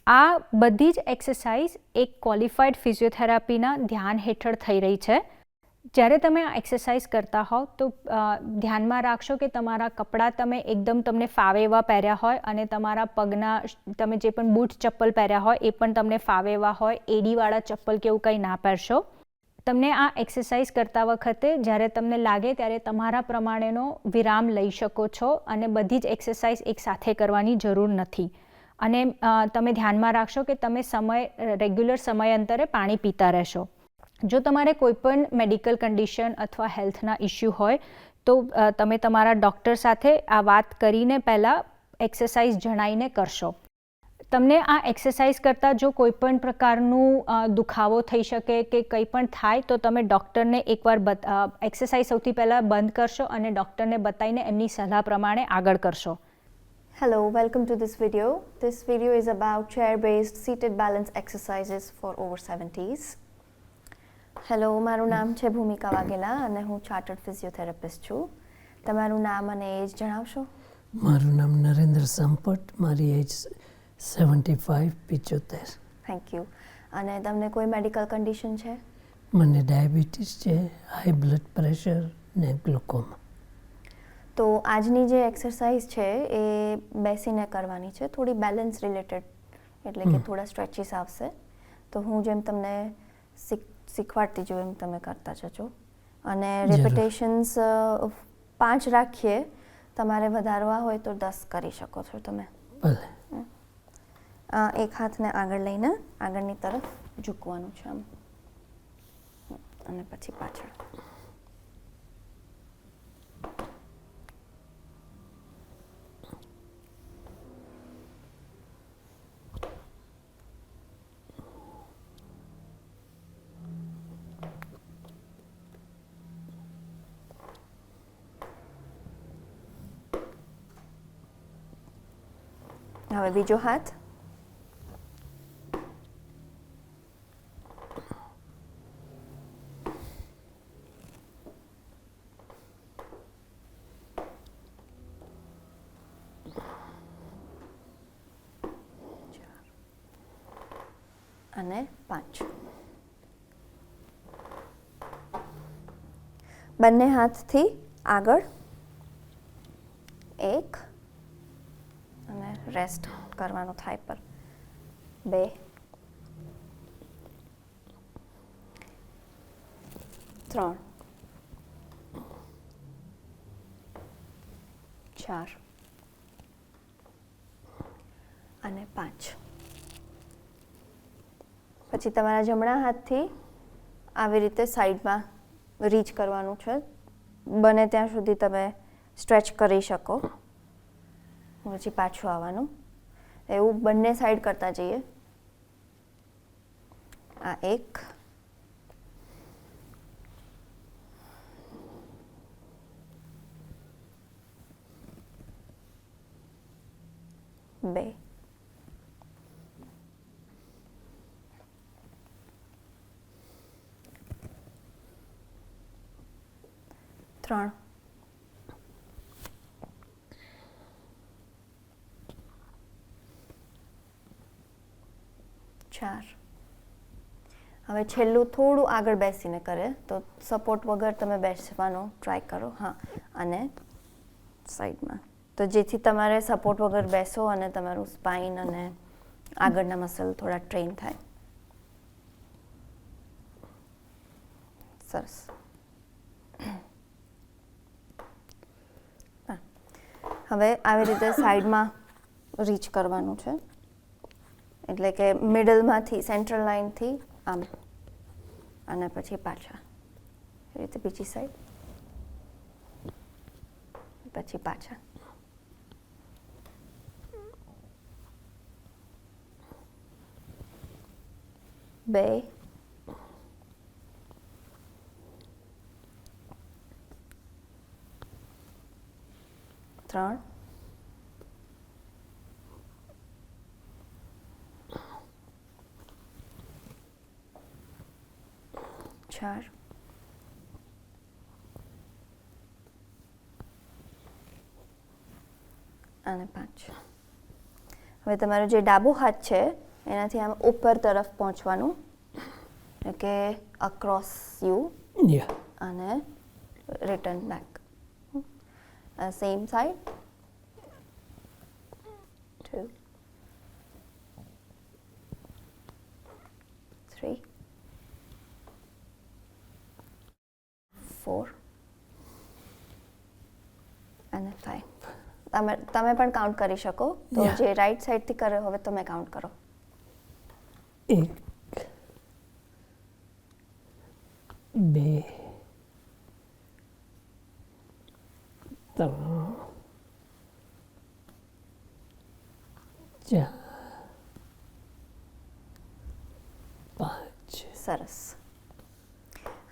આ બધી જ એક્સરસાઇઝ એક ક્વોલિફાઈડ ફિઝિયોથેરાપીના ધ્યાન હેઠળ થઈ રહી છે. જ્યારે તમે આ એક્સરસાઇઝ કરતા હોવ તો ધ્યાનમાં રાખશો કે તમારા કપડાં તમે એકદમ તમને ફાવે એવા પહેર્યા હોય અને તમારા પગના તમે જે પણ બૂટ ચપ્પલ પહેર્યા હોય એ પણ તમને ફાવે એવા હોય, એડીવાળા ચપ્પલ કે એવું કંઈ ના પહેરશો. તમને આ એક્સરસાઇઝ કરતા વખતે જ્યારે તમને લાગે ત્યારે તમારા પ્રમાણેનો વિરામ લઈ શકો છો અને બધી જ એક્સરસાઇઝ એકસાથે કરવાની જરૂર નથી. અને તમે ધ્યાનમાં રાખશો કે તમે રેગ્યુલર સમયાંતરે પાણી પીતા રહેશો. જો તમારે કોઈ પણ મેડિકલ કન્ડિશન અથવા હેલ્થના ઇસ્યુ હોય તો તમે તમારા ડૉક્ટર સાથે આ વાત કરીને પહેલાં એક્સરસાઇઝ જણાવીને કરશો. તમને આ એક્સરસાઇઝ કરતાં જો કોઈ પણ પ્રકારનું દુખાવો થઈ શકે કે કંઈ પણ થાય તો તમે ડૉક્ટરને એકવાર એક્સરસાઇઝ સૌથી પહેલાં બંધ કરશો અને ડૉક્ટરને બતાવીને એમની સલાહ પ્રમાણે આગળ કરશો. Hello, welcome to this video. This video is about chair-based seated balance exercises for over 70s. Hello, મારું નામ છે ભૂમિકા વાઘેલા અને હું ચાર્ટર્ડ ફિઝિયોથેરાપિસ્ટ છું. તમારું નામ અને એજ જણાવશો? મારું નામ નરેન્દ્ર સંપટ, મારી એજ 75-75. Thank you. અને તમને કોઈ મેડિકલ કન્ડિશન છે? મને ડાયાબિટીસ છે, હાઈ બ્લડ પ્રેશર ને ગ્લુકોમા. તો આજની જે એક્સરસાઇઝ છે એ બેસીને કરવાની છે, થોડી બેલેન્સ રિલેટેડ, એટલે કે થોડા સ્ટ્રેચીસ આવશે. તો હું જેમ તમને શીખવાડતી જો એમ તમે કરતા જજો. અને રિપિટેશન્સ 5 રાખીએ, તમારે વધારવા હોય તો 10 કરી શકો છો તમે. ભલે. એક હાથને આગળ લઈને આગળની તરફ ઝૂકવાનું છે આમ, અને પછી પાછળ. હવે બીજો હાથ. અને 5. બંને હાથથી આગળ 1 અને રેસ્ટ કરવાનો થાય પર 2 3 4 અને 5. પછી તમારા જમણા હાથથી આવી રીતે સાઈડમાં રીચ કરવાનું છે. બને ત્યાં સુધી તમે સ્ટ્રેચ કરી શકો. પછી પાછું આવવાનું. એવું બંને સાઈડ કરતા જઈએ. આ 1 2 3 4. હવે છેલ્લું થોડું આગળ બેસીને કરે તો સપોર્ટ વગર તમે બેસવાનો ટ્રાય કરો. હા, અને સાઈડમાં, તો જેથી તમારે સપોર્ટ વગર બેસો અને તમારું સ્પાઇન અને આગળના મસલ થોડા ટ્રેન થાય. સરસ. હવે આવી રીતે સાઈડમાં રીચ કરવાનું છે, એટલે કે મિડલમાંથી, સેન્ટ્રલ લાઇનથી આમ અને પછી પાછા. એ રીતે બીજી સાઈડ, પછી પાછા. બે, ત્રણ, ચાર, અને 5. હવે તમારો જે ડાબો હાથ છે એનાથી આમ ઉપર તરફ પહોંચવાનું, એટલે કે અક્રોસ યુ Yeah. અને રિટર્ન બેક. Same side. 2 3 4 અને 5. તમે પણ કાઉન્ટ કરી શકો. તો Yeah. જે રાઈટ સાઈડથી કરે હવે તમે કાઉન્ટ કરો. 1 2 3 4 5 સરસ.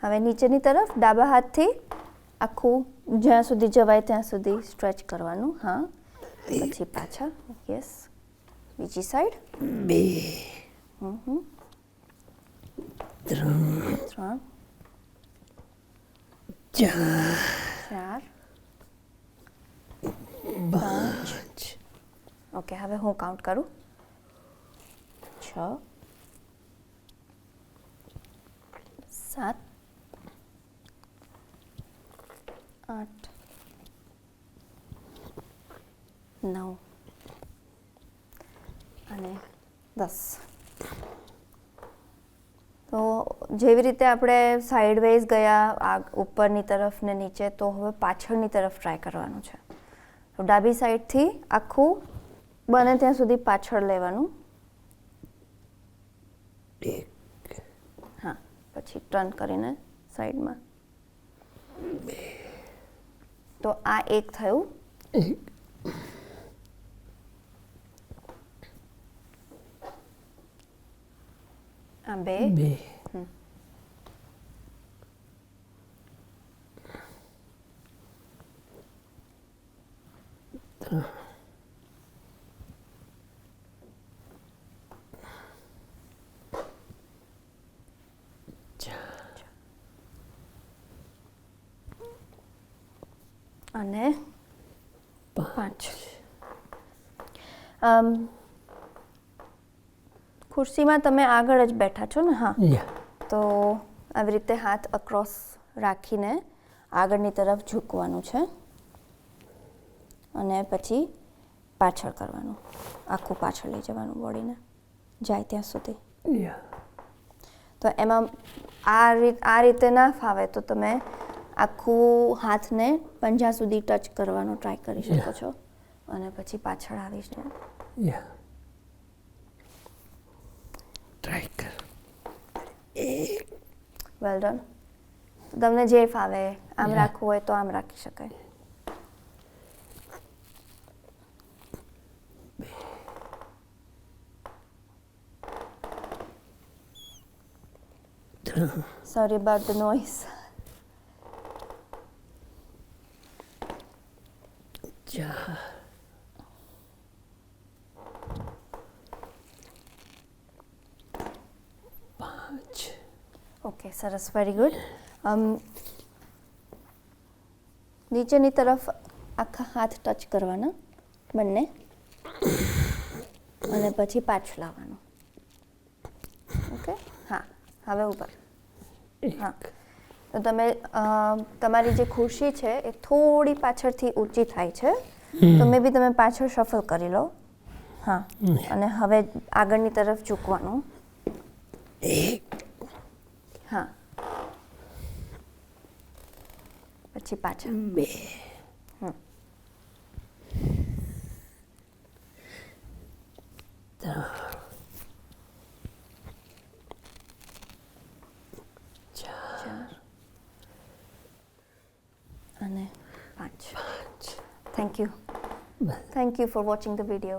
હવે નીચેની તરફ ડાબા હાથથી આખું જ્યાં સુધી જવાય ત્યાં સુધી સ્ટ્રેચ કરવાનું. હા, પછી પાછા. યસ. બીજી સાઈડ. 2 3 3 4 4 5. ઓકે, હવે હું કાઉન્ટ કરું. 6 7 8 9 અને 10. તો જેવી રીતે આપણે સાઈડવેઝ ગયા ઉપરની તરફ ને નીચે, તો હવે પાછળની તરફ ટ્રાય કરવાનું છે. તો ડાબી સાઈડથી આખું બને ત્યાં સુધી પાછળ લેવાનું. 1 હા, પછી ટર્ન કરીને સાઈડમાં. તો આ એક થયું. 1 આ 2 2 3 અને 5. ખુરશીમાં તમે આગળ જ બેઠા છો ને? હા. Yeah. તો આવી રીતે હાથ અક્રોસ રાખીને આગળની તરફ ઝૂકવાનું છે અને પછી પાછળ કરવાનું. આખું પાછળ લઈ જવાનું બોડીને જાય ત્યાં સુધી. Yeah. તો એમાં આ રીતે ના ફાવે તો તમે આખું હાથને પંજા સુધી ટચ કરવાનો ટ્રાય કરી શકો છો અને પછી પાછળ આવી જાય. Yeah. Try કર. Well done. તમને જે ફાવે, આમ રાખવું હોય તો આમ રાખી શકાય. Sorry about the noise. ચાર 5 ઓકે, સરસ, વેરી ગુડ. નીચેની તરફ આખા હાથ ટચ કરવાના બંને અને પછી પાછું લાવવાનું. ઓકે, હા. હવે ઉપર. હા, તો તમે તમારી જે ખુરશી છે એ થોડી પાછળથી ઊંચી થાય છે, તો મે બી તમે પાછળ શફલ કરી લો. હા, અને હવે આગળની તરફ ઝૂકવાનું. હા, પછી પાછળ. 2 3 4 અને 5. Thank you. Bus. Thank you for watching the video.